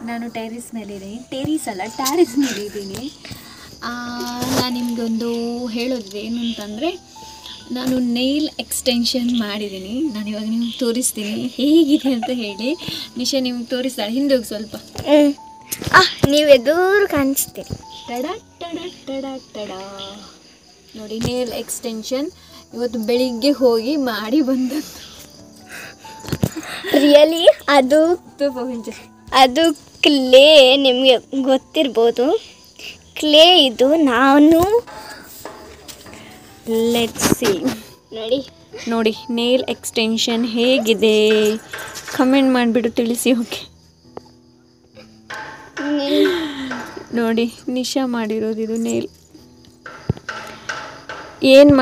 ನಾನು ಟೆರಿಸ್ ಮೇಲಿದ್ದೀನಿ, ಟೆರಿಸ್ ಅಲ್ಲ ಟ್ಯಾರಿಸ್ ಮೇಲಿದ್ದೀನಿ. ನಾನು ನಿಮಗೊಂದು ಹೇಳೋದು ಏನು ಅಂತಂದರೆ, ನಾನು ನೇಲ್ ಎಕ್ಸ್ಟೆನ್ಷನ್ ಮಾಡಿದ್ದೀನಿ. ನಾನು ಇವಾಗ ನಿಮ್ಗೆ ತೋರಿಸ್ತೀನಿ ಹೇಗಿದೆ ಅಂತ ಹೇಳಿ. ನಿಶಾ ನಿಮ್ಗೆ ತೋರಿಸ್ತಾಳೆ, ಹಿಂದೆ ಹೋಗಿ ಸ್ವಲ್ಪ. ನೀವು ಎದುರು ಕಾಣಿಸ್ತೀರಿ. ಟಡ ಟಡ ಟಡ ಟಡ ನೋಡಿ, ನೇಲ್ ಎಕ್ಸ್ಟೆನ್ಷನ್ ಇವತ್ತು ಬೆಳಿಗ್ಗೆ ಹೋಗಿ ಮಾಡಿ ಬಂದದ್ದು. ರಿಯಲಿ ಅದು ಕ್ಲೇ, ನಿಮಗೆ ಗೊತ್ತಿರ್ಬೋದು ಕ್ಲೇ ಇದು. ನಾನು ಲೆಟ್ಸ್ ಸಿ, ನೋಡಿ ನೇಲ್ ಎಕ್ಸ್ಟೆನ್ಷನ್ ಹೇಗಿದೆ ಕಮೆಂಟ್ ಮಾಡಿಬಿಟ್ಟು ತಿಳಿಸಿ. ಓಕೆ, ನೋಡಿ ನಿಶಾ ಮಾಡಿರೋದು ಇದು ನೇಲ್. ಏನು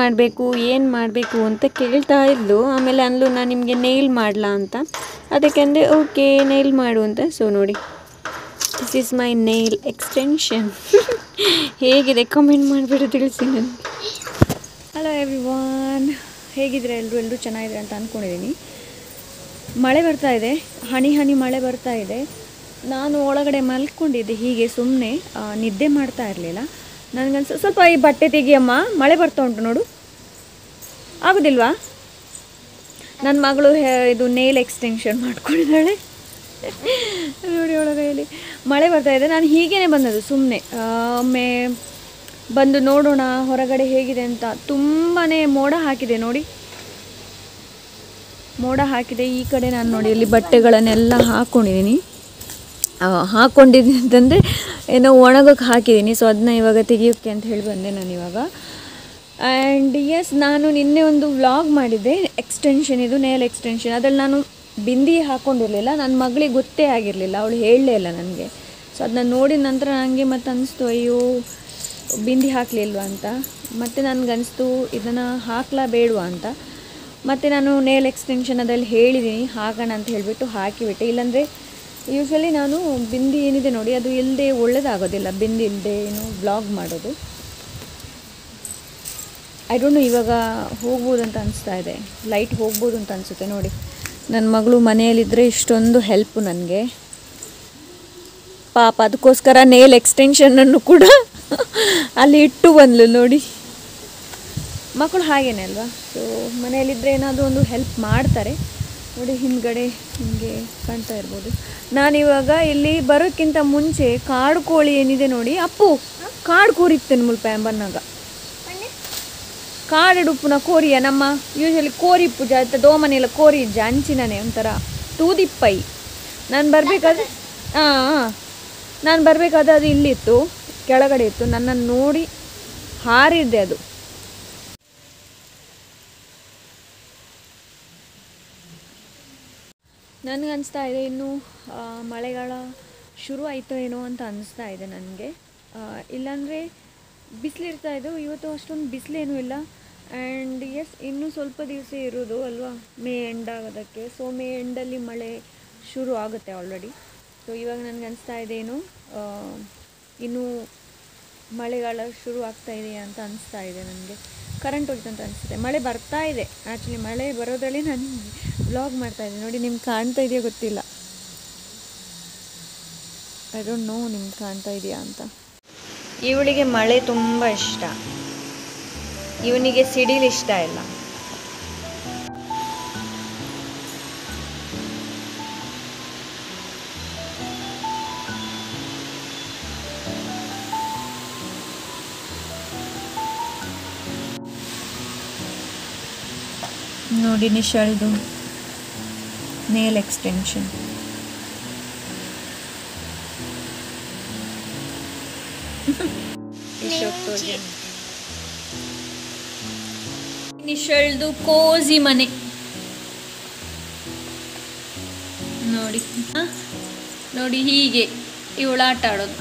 ಮಾಡಬೇಕು ಅಂತ ಕೇಳ್ತಾ ಇದ್ಲು. ಆಮೇಲೆ ಅಂದ್ಲು ನಾನು ನಿಮಗೆ ನೇಲ್ ಮಾಡಲಾ ಅಂತ. ಅದಕ್ಕೆ ಅಂದೆ ಓಕೆ ನೇಲ್ ಮಾಡು ಅಂತ. ಸೊ ನೋಡಿ, this is my nail extension. ಹೇಗಿದೆ ಕಮೆಂಟ್ ಮಾಡಿಬಿಟ್ಟು ತಿಳಿಸಿ ನನಗೆ. ಹಲೋ ಎವ್ರಿವಾನ್, ಹೇಗಿದ್ರೆ ಎಲ್ಲರೂ ಚೆನ್ನಾಗಿದೆ ಅಂತ ಅಂದ್ಕೊಂಡಿದ್ದೀನಿ. ಮಳೆ ಬರ್ತಾ ಇದೆ, ಹನಿ ಹನಿ ಮಳೆ ಬರ್ತಾ ಇದೆ. ನಾನು ಒಳಗಡೆ ಮಲ್ಕೊಂಡಿದ್ದೆ ಹೀಗೆ ಸುಮ್ಮನೆ, ನಿದ್ದೆ ಮಾಡ್ತಾ ಇರಲಿಲ್ಲ. ನನಗನ್ಸ ಸ್ವಲ್ಪ ಈ ಬಟ್ಟೆ ತೆಗಿಯಮ್ಮ, ಮಳೆ ಬರ್ತಾ ಉಂಟು ನೋಡು. ಆಗೋದಿಲ್ವಾ? ನನ್ನ ಮಗಳು ಇದು ನೇಲ್ ಎಕ್ಸ್ಟೆನ್ಷನ್ ಮಾಡ್ಕೊಂಡಿದ್ದಾಳೆ ನೋಡಿ ಒಳಗೈಲಿ. ಮಳೆ ಬರ್ತಾ ಇದೆ. ನಾನು ಹೀಗೇ ಬಂದದ್ದು ಸುಮ್ಮನೆ, ಒಮ್ಮೆ ಬಂದು ನೋಡೋಣ ಹೊರಗಡೆ ಹೇಗಿದೆ ಅಂತ. ತುಂಬಾ ಮೋಡ ಹಾಕಿದೆ ನೋಡಿ, ಮೋಡ ಹಾಕಿದೆ. ಈ ಕಡೆ ನಾನು ನೋಡಿ ಇಲ್ಲಿ ಬಟ್ಟೆಗಳನ್ನೆಲ್ಲ ಹಾಕ್ಕೊಂಡಿದ್ದೀನಿ. ಅಂತಂದರೆ ಏನೋ ಒಣಗೋಕ್ಕೆ ಹಾಕಿದ್ದೀನಿ. ಸೊ ಅದನ್ನ ಇವಾಗ ತೆಗಿಯೋಕ್ಕೆ ಅಂತ ಹೇಳಿ ಬಂದೆ ನಾನು ಇವಾಗ. ಆ್ಯಂಡ್ ಎಸ್, ನಾನು ನಿನ್ನೆ ಒಂದು ವ್ಲಾಗ್ ಮಾಡಿದ್ದೆ ಎಕ್ಸ್ಟೆನ್ಷನ್, ಇದು ನೇಲ್ ಎಕ್ಸ್ಟೆನ್ಷನ್. ಅದರಲ್ಲಿ ನಾನು ಬಿಂದಿ ಹಾಕ್ಕೊಂಡಿರಲಿಲ್ಲ, ನನ್ನ ಮಗಳಿಗೆ ಗೊತ್ತೇ ಆಗಿರಲಿಲ್ಲ, ಅವಳು ಹೇಳಲೇ ಇಲ್ಲ ನನಗೆ. ಸೊ ಅದನ್ನ ನೋಡಿದ ನಂತರ ನನಗೆ ಮತ್ತೆ ಅನಿಸ್ತು, ಅಯ್ಯೋ ಬಿಂದಿ ಹಾಕಲಿಲ್ವ ಅಂತ. ಮತ್ತು ನನಗನ್ನಿಸ್ತು ಇದನ್ನು ಹಾಕ್ಲಾ ಬೇಡವಾ ಅಂತ. ಮತ್ತು ನಾನು ನೇಲ್ ಎಕ್ಸ್ಟೆನ್ಷನ್ ಅದಲ್ಲಿ ಹೇಳಿದ್ದೀನಿ ಹಾಕೋಣ ಅಂತ ಹೇಳಿಬಿಟ್ಟು ಹಾಕಿಬಿಟ್ಟೆ. ಇಲ್ಲಾಂದರೆ ಯೂಶ್ವಲಿ ನಾನು ಬಿಂದಿ ಏನಿದೆ ನೋಡಿ ಅದು ಇಲ್ಲದೆ ಒಳ್ಳೆಯದಾಗೋದಿಲ್ಲ, ಬಿಂದಿ ಇಲ್ಲದೆ ಏನು ವ್ಲಾಗ್ ಮಾಡೋದು. ಐ ಡೋಂಟ್ ನೋ, ಇವಾಗ ಹೋಗ್ಬೋದು ಅಂತ ಅನಿಸ್ತಾ ಇದೆ, ಲೈಟ್ ಹೋಗ್ಬೋದು ಅಂತ ಅನಿಸುತ್ತೆ ನೋಡಿ. ನನ್ನ ಮಗಳು ಮನೆಯಲ್ಲಿದ್ದರೆ ಇಷ್ಟೊಂದು ಹೆಲ್ಪು ನನಗೆ ಪಾಪ. ಅದಕ್ಕೋಸ್ಕರ ನೇಲ್ ಎಕ್ಸ್ಟೆನ್ಷನನ್ನು ಕೂಡ ಅಲ್ಲಿ ಇಟ್ಟು ಬಂದ್ಲು ನೋಡಿ. ಮಕ್ಕಳು ಹಾಗೇನೆ ಅಲ್ವಾ? ಸೊ ಮನೆಯಲ್ಲಿದ್ದರೆ ಏನಾದರೂ ಒಂದು ಹೆಲ್ಪ್ ಮಾಡ್ತಾರೆ ನೋಡಿ. ಹಿಂದ್ಗಡೆ ನಿಮಗೆ ಕಾಣ್ತಾ ಇರ್ಬೋದು. ನಾನಿವಾಗ ಇಲ್ಲಿ ಬರೋಕ್ಕಿಂತ ಮುಂಚೆ ಕಾಡು ಕೋಳಿ ಏನಿದೆ ನೋಡಿ, ಅಪ್ಪು ಕಾಡು ಕೂರಿತ್ತೇನೆ ಮುಲ್ಪ ಬನ್ನಾಗ ಕಾಡುಪ್ಪುನ ಕೋರಿಯ ನಮ್ಮ ಯೂಶಲಿ ಕೋರಿಪ್ಪು ಜಾತ ದೋಮನೆಲ್ಲ ಕೋರಿ ಇಜ್ಜ ಅಂಚಿನನೆ ಒಂಥರ ತೂದಿಪ್ಪೈ. ನಾನು ಬರಬೇಕಾದ್ರೆ ನಾನು ಬರಬೇಕಾದ್ರೆ ಅದು ಇಲ್ಲಿತ್ತು, ಕೆಳಗಡೆ ಇತ್ತು. ನನ್ನನ್ನು ನೋಡಿ ಹಾರಿದ್ದೆ ಅದು. ನನಗನ್ನಿಸ್ತಾ ಇದೆ ಇನ್ನು ಮಳೆಗಾಲ ಶುರು ಆಯಿತೋ ಏನೋ ಅಂತ ಅನ್ನಿಸ್ತಾ ಇದೆ ನನಗೆ. ಇಲ್ಲಾಂದರೆ ಬಿಸಿಲಿರ್ತಾ ಇದೆ, ಇವತ್ತು ಅಷ್ಟೊಂದು ಬಿಸಿಲೇನೂ ಇಲ್ಲ. ಆ್ಯಂಡ್ ಎಸ್, ಇನ್ನೂ ಸ್ವಲ್ಪ ದಿವಸ ಇರೋದು ಅಲ್ವಾ ಮೇ ಎಂಡ್ ಆಗೋದಕ್ಕೆ. ಸೊ ಮೇ ಎಂಡಲ್ಲಿ ಮಳೆ ಶುರು ಆಗುತ್ತೆ ಆಲ್ರೆಡಿ. ಸೊ ಇವಾಗ ನನಗೆ ಅನಿಸ್ತಾ ಇದೆ ಏನು ಇನ್ನೂ ಮಳೆಗಾಲ ಶುರು ಆಗ್ತಾ ಇದೆಯಾ ಅಂತ ಅನಿಸ್ತಾ ಇದೆ ನನಗೆ. ಕರೆಂಟ್ ಹೋಯ್ತು ಅಂತ ಅನಿಸುತ್ತೆ. ಮಳೆ ಬರ್ತಾ ಇದೆ, ಆ್ಯಕ್ಚುಲಿ ಮಳೆ ಬರೋದ್ರಲ್ಲಿ ನಾನು ವ್ಲಾಗ್ ಮಾಡ್ತಾಯಿದ್ದೆ ನೋಡಿ. ನಿಮ್ಗೆ ಕಾಣ್ತಾ ಇದೆಯಾ ಗೊತ್ತಿಲ್ಲ, ಐ ಡೋಂಟ್ ನೋ ನಿಮ್ಗೆ ಕಾಣ್ತಾ ಇದೆಯಾ ಅಂತ. ಇವಳಿಗೆ ಮಳೆ ತುಂಬ ಇಷ್ಟ, ಇವನಿಗೆ ಸಿಡಿಲು ಇಷ್ಟ ಇಲ್ಲ. ನೋಡಿ ನಿಶಾಲ್ದು ನೇಲ್ ಎಕ್ಸ್ಟೆನ್ಷನ್. ನಿಶಾಲ್ದು ಕೋಸಿ ಮನೆ ನೋಡಿ ನೋಡಿ, ಹೀಗೆ ಇವಳು ಆಟ ಆಡೋದು.